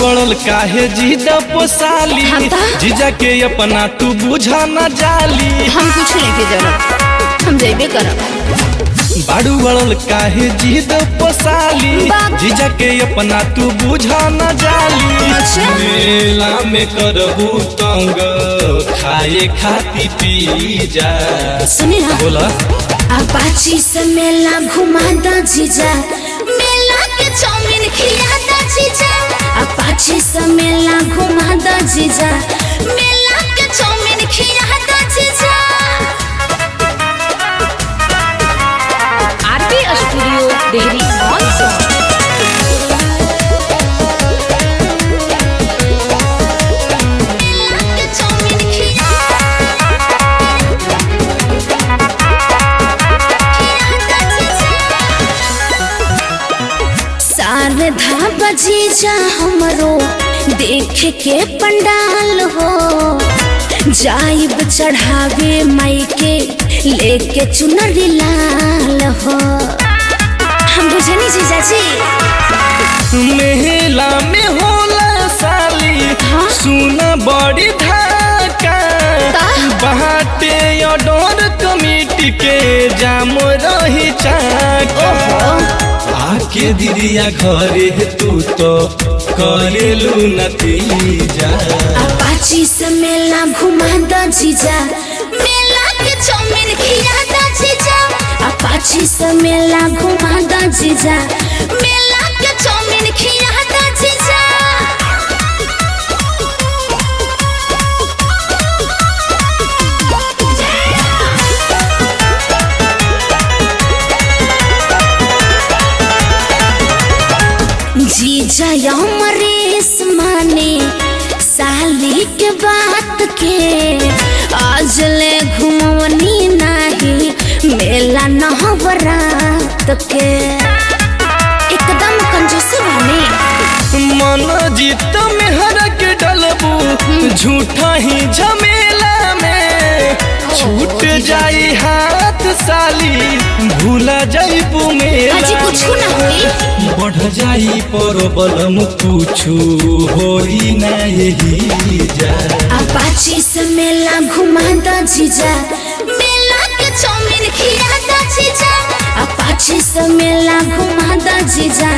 अड़ल काहे जीजा पोसाली, जीजा के अपना तू बुझा न जाली। हम कुछ लेके जरूर हम जेबे करब। बाड़ू अड़ल काहे जीद पोसाली, जीजा के अपना तू बुझा न जाली। मेला में करबू तंग खाए खाती पी जा। सुनी ना बोला अपाची से मेला घुमा दा जीजा, मेला के चाउमीन खिला दा जीजा। अपाची से मेला घुमा दा जीजा, मेला के चाउमीन खिला दा जीजा। RP studio Dehri on song. सारधा बजीजा हमरो देख के पंडाल हो, जाइब चढ़ावे माई के लेके चुनरी लाल हो। हम बुझनी जीजा जी। मेला में होला साली, हाँ? सुना बड़ी धाका बाटे ऑर्डर कमेटी के जाम रही चाका। आके दीदिया घरे तू तो करेलू नतीजा। अपाची से मेला घुमा दा जीजा, मेला के चाउमीन खिला दा जीजा। अपाची से मेला घुमा दा जीजा, मेला के चाउमीन खिला दा जीजा। जीजा अमरीश माने साली के बात के, आज ले घुमवनी नाही मेला नवरात के। एकदम कंजूस बने मन जीत में हर के डलबू, झूठा ही झमेला में छूट जाई हाथ साली, भूला जाइबू मेला। अजी कुछ ना होई, बढ़ जाई परबलम कुछु होई ना यही जा। अपाची से मेला घुमा दा जीजा, मेला के चाउमीन खिला दा जीजा। अपाची से मेला घुमा दा जीजा,